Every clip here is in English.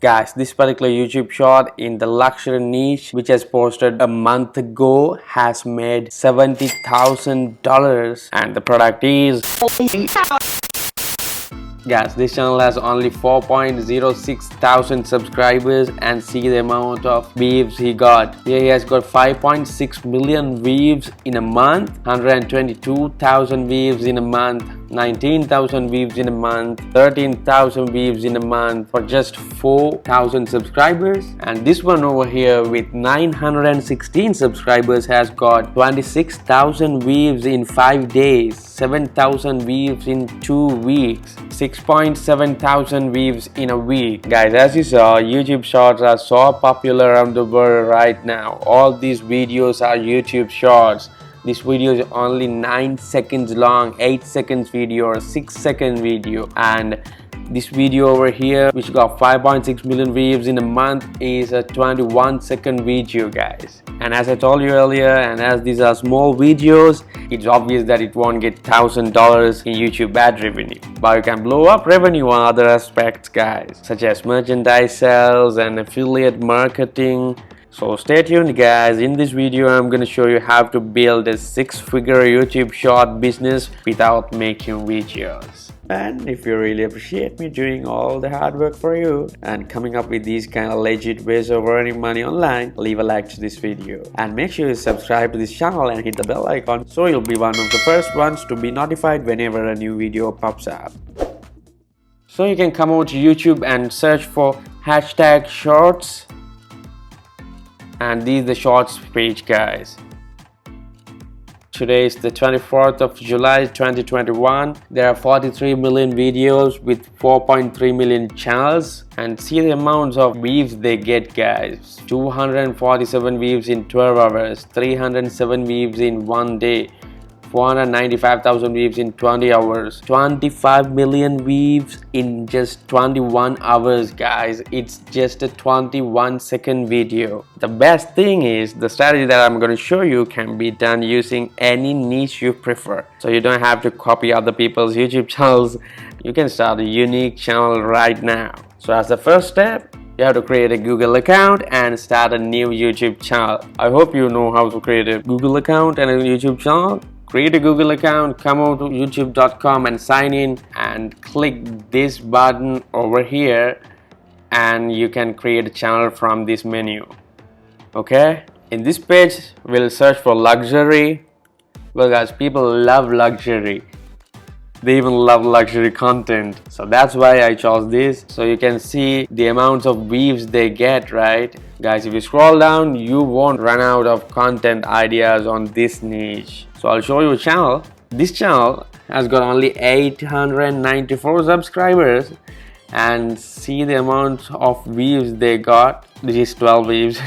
Guys, this particular YouTube short in the luxury niche, which has posted a month ago, has made $70,000, and the product is... Guys, this channel has only 4.06 thousand subscribers, and see the amount of views he got. Here he has got 5.6 million views in a month, 122,000 views in a month, 19,000 views in a month, 13,000 views in a month for just 4,000 subscribers. And this one over here with 916 subscribers has got 26,000 views in 5 days, 7,000 views in 2 weeks, 6.7 thousand views in a week. Guys, as you saw, YouTube shorts are so popular around the world right now. All these videos are YouTube shorts. This video is only 9 seconds long, 8 seconds video or 6-second video, and this video over here, which got 5.6 million views in a month, is a 21-second video, guys. And as I told you earlier, and as these are small videos, it's obvious that it won't get $1,000 in YouTube ad revenue, but you can blow up revenue on other aspects, guys, such as merchandise sales and affiliate marketing. So stay tuned, guys. In this video I'm going to show you how to build a 6-figure YouTube short business without making videos. And if you really appreciate me doing all the hard work for you and coming up with these kind of legit ways of earning money online, leave a like to this video and make sure you subscribe to this channel and hit the bell icon so you'll be one of the first ones to be notified whenever a new video pops up. So you can come over to YouTube and search for hashtag shorts, and this is the shorts page, guys. Today is the 24th of July 2021. There are 43 million videos with 4.3 million channels, and see the amounts of views they get, guys. 247 views in 12 hours, 307 views in 1 day, 495,000 views in 20 hours, 25 million views in just 21 hours, guys. It's just a 21-second video. The best thing is the strategy that I'm going to show you can be done using any niche you prefer. So you don't have to copy other people's YouTube channels. You can start a unique channel right now. So as the first step, you have to create a Google account and start a new YouTube channel. I hope you know how to create a Google account and a YouTube channel. Create a Google account, come over to youtube.com and sign in, and click this button over here, and you can create a channel from this menu. Okay, in this page we'll search for luxury. Well, guys, people love luxury. They even love luxury content, so that's why I chose this. So you can see the amounts of views they get, right? Guys, if you scroll down, you won't run out of content ideas on this niche. So I'll show you a channel. This channel has got only 894 subscribers, and see the amount of views they got. This is 12 views.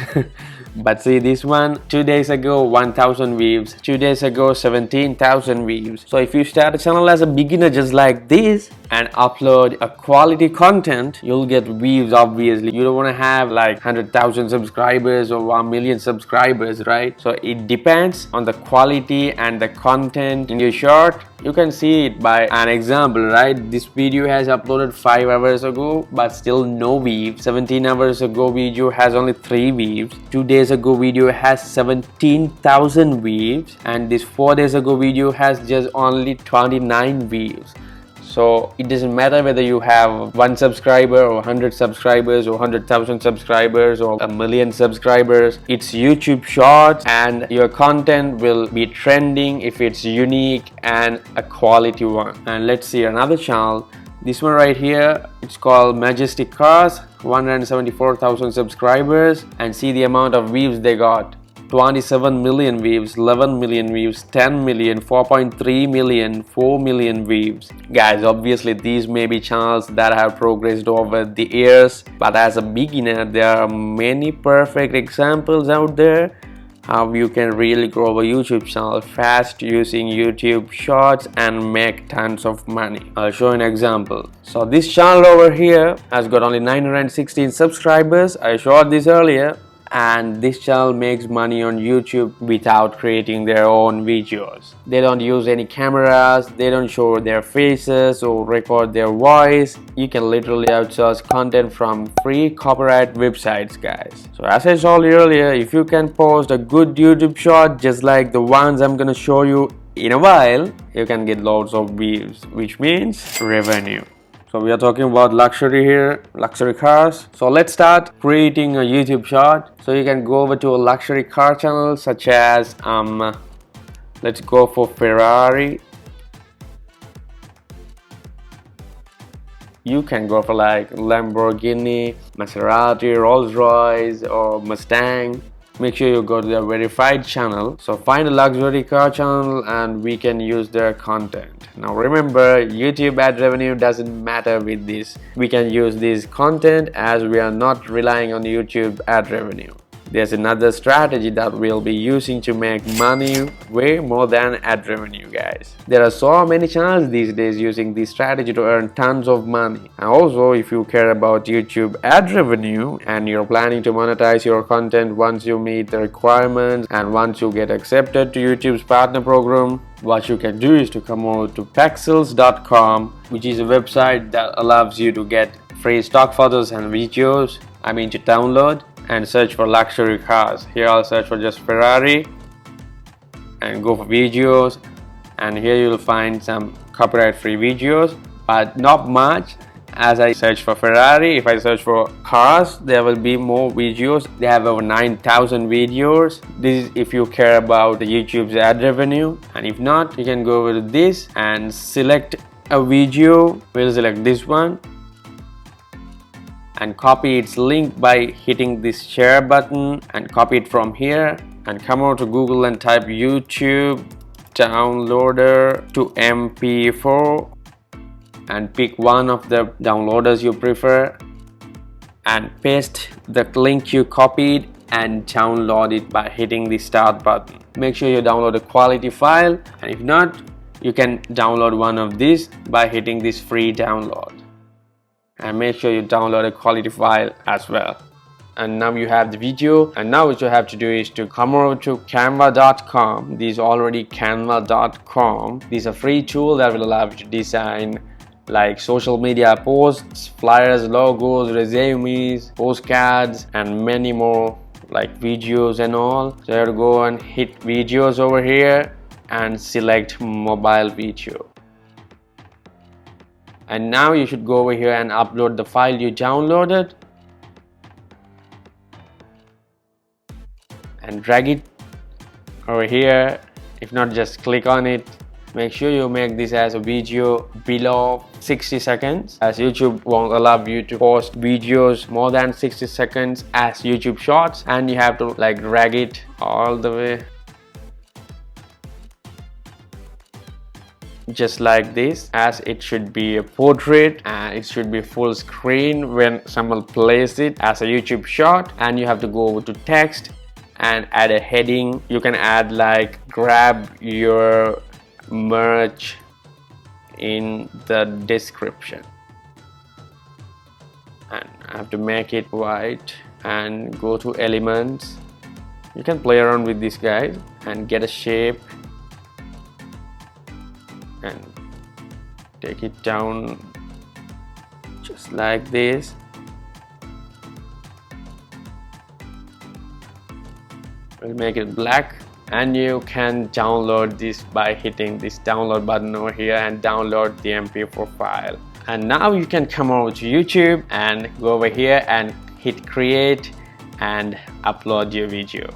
But see this one, 2 days ago 1,000 views, 2 days ago 17,000 views. So if you start a channel as a beginner just like this and upload a quality content, you'll get views. Obviously you don't want to have like 100,000 subscribers or 1 million subscribers, right? So it depends on the quality and the content in your short. You can see it by an example, right? This video has uploaded 5 hours ago but still no views. 17 hours ago video has only 3 views. 2 days ago video has 17,000 views, and this 4 days ago video has just only 29 views. So it doesn't matter whether you have 1 subscriber or 100 subscribers or 100,000 subscribers or 1,000,000 subscribers. It's YouTube shorts, and your content will be trending if it's unique and a quality one. And let's see another channel. This one right here, it's called Majestic Cars, 174,000 subscribers, and see the amount of views they got. 27 million views, 11 million views, 10 million, 4.3 million, 4 million views. Guys, obviously these may be channels that have progressed over the years, but as a beginner there are many perfect examples out there how you can really grow a YouTube channel fast using YouTube shorts and make tons of money. I'll show you an example. So this channel over here has got only 916 subscribers. I showed this earlier, and this channel makes money on YouTube without creating their own videos. They don't use any cameras, they don't show their faces or record their voice. You can literally outsource content from free copyright websites, guys. So as I told you earlier, if you can post a good YouTube short just like the ones I'm gonna show you in a while, you can get loads of views, which means revenue. So we are talking about luxury here, luxury cars. So let's start creating a YouTube short. So you can go over to a luxury car channel such as let's go for Ferrari. You can go for like Lamborghini, Maserati, Rolls-Royce or Mustang. Make sure you go to the verified channel. So find a luxury car channel and we can use their content. Now remember, YouTube ad revenue doesn't matter with this. We can use this content as we are not relying on YouTube ad revenue. There's another strategy that we'll be using to make money way more than ad revenue, guys. There are so many channels these days using this strategy to earn tons of money. And also, if you care about YouTube ad revenue and you're planning to monetize your content once you meet the requirements and once you get accepted to YouTube's partner program, what you can do is to come over to pexels.com, which is a website that allows you to get free stock photos and videos, to download, and search for luxury cars. Here I'll search for just Ferrari and go for videos, and here you'll find some copyright free videos, but not much. As I search for Ferrari, if I search for cars, there will be more videos. They have over 9,000 videos. This is if you care about the YouTube's ad revenue, and if not, you can go over to this and select a video. We'll select this one and copy its link by hitting this share button, and copy it from here and come over to Google and type YouTube downloader to MP4 and pick one of the downloaders you prefer and paste the link you copied and download it by hitting the start button. Make sure you download a quality file, and if not, you can download one of these by hitting this free download. And make sure you download a quality file as well. And now you have the video, and now what you have to do is to come over to canva.com. This is already canva.com. This is a free tool that will allow you to design like social media posts, flyers, logos, resumes, postcards, and many more, like videos and all. So you have to go and hit videos over here and select mobile video. And now you should go over here and upload the file you downloaded and drag it over here. If not, just click on it. Make sure you make this as a video below 60 seconds, as YouTube won't allow you to post videos more than 60 seconds as YouTube shorts, and you have to like drag it all the way just like this, as it should be a portrait and it should be full screen when someone plays it as a YouTube short. And you have to go over to text and add a heading. You can add like grab your merch in the description, and I have to make it white and go to elements. You can play around with this, guys, and get a shape and take it down just like this. We'll make it black, and you can download this by hitting this download button over here and download the MP4 file. And now you can come over to YouTube and go over here and hit create and upload your video.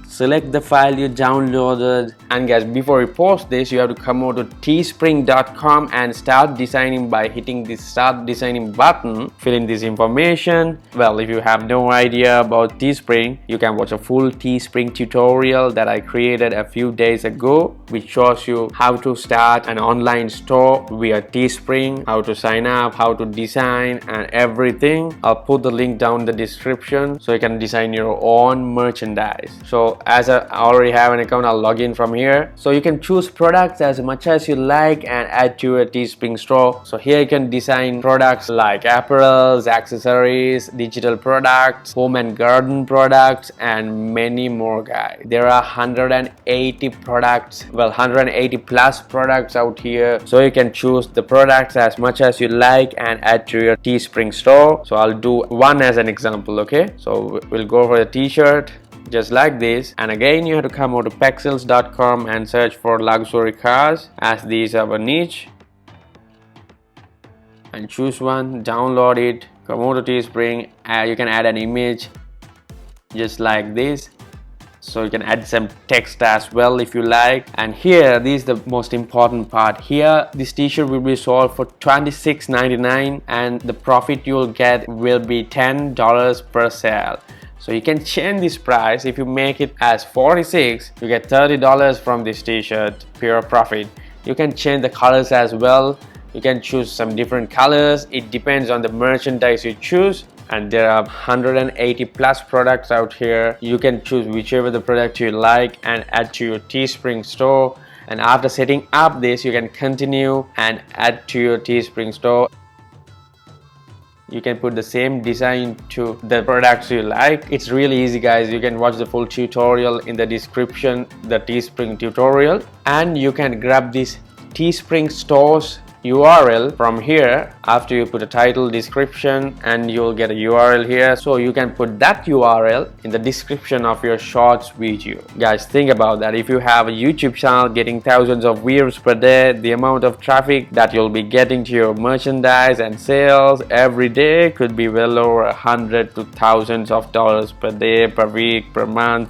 Select the file you downloaded, and guys, before you post this, you have to come over to teespring.com and start designing by hitting this start designing button. Fill in this information. Well, if you have no idea about Teespring, you can watch a full Teespring tutorial that I created a few days ago, which shows you how to start an online store via Teespring, how to sign up, how to design, and everything. I'll put the link down in the description so you can design your own merchandise. So as I already have an account, I'll log in from here. So you can choose products as much as you like and add to your Teespring store. So here you can design products like apparels, accessories, digital products, home and garden products, and many more, guys. There are 180 products, well, 180 plus products out here. So you can choose the products as much as you like and add to your Teespring store. So I'll do one as an example. Okay, so we'll go for the t-shirt just like this, and again you have to come over to pexels.com and search for luxury cars, as these are a niche, and choose one, download it, come over to Teespring, you can add an image just like this. So you can add some text as well if you like. And here, this is the most important part. Here, this t-shirt will be sold for $26.99 and the profit you'll get will be $10 per sale. So you can change this price. If you make it as $46, you get $30 from this t-shirt, pure profit. You can change the colors as well. You can choose some different colors. It depends on the merchandise you choose. And there are 180 plus products out here. You can choose whichever the product you like and add to your Teespring store. And after setting up this, you can continue and add to your Teespring store. You can put the same design to the products you like. It's really easy, guys. You can watch the full tutorial in the description, the Teespring tutorial. And you can grab this Teespring stores URL from here after you put a title, description, and you'll get a URL here. So you can put that URL in the description of your shorts video. Guys, think about that. If you have a YouTube channel getting thousands of views per day, the amount of traffic that you'll be getting to your merchandise and sales every day could be well over 100 to thousands of dollars per day, per week, per month,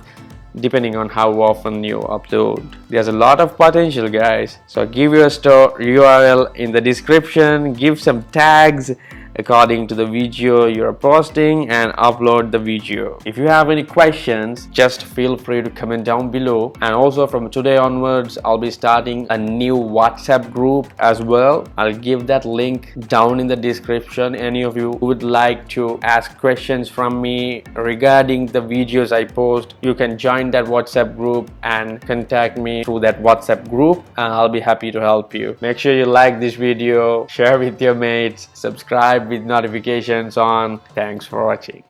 depending on how often you upload. There's a lot of potential, guys. So give your store URL in the description, give some tags according to the video you're posting, and upload the video. If you have any questions, just feel free to comment down below. And also from today onwards, I'll be starting a new WhatsApp group as well. I'll give that link down in the description. Any of you who would like to ask questions from me regarding the videos I post, you can join that WhatsApp group and contact me through that WhatsApp group, and I'll be happy to help you. Make sure you like this video, share with your mates, subscribe with notifications on. Thanks for watching.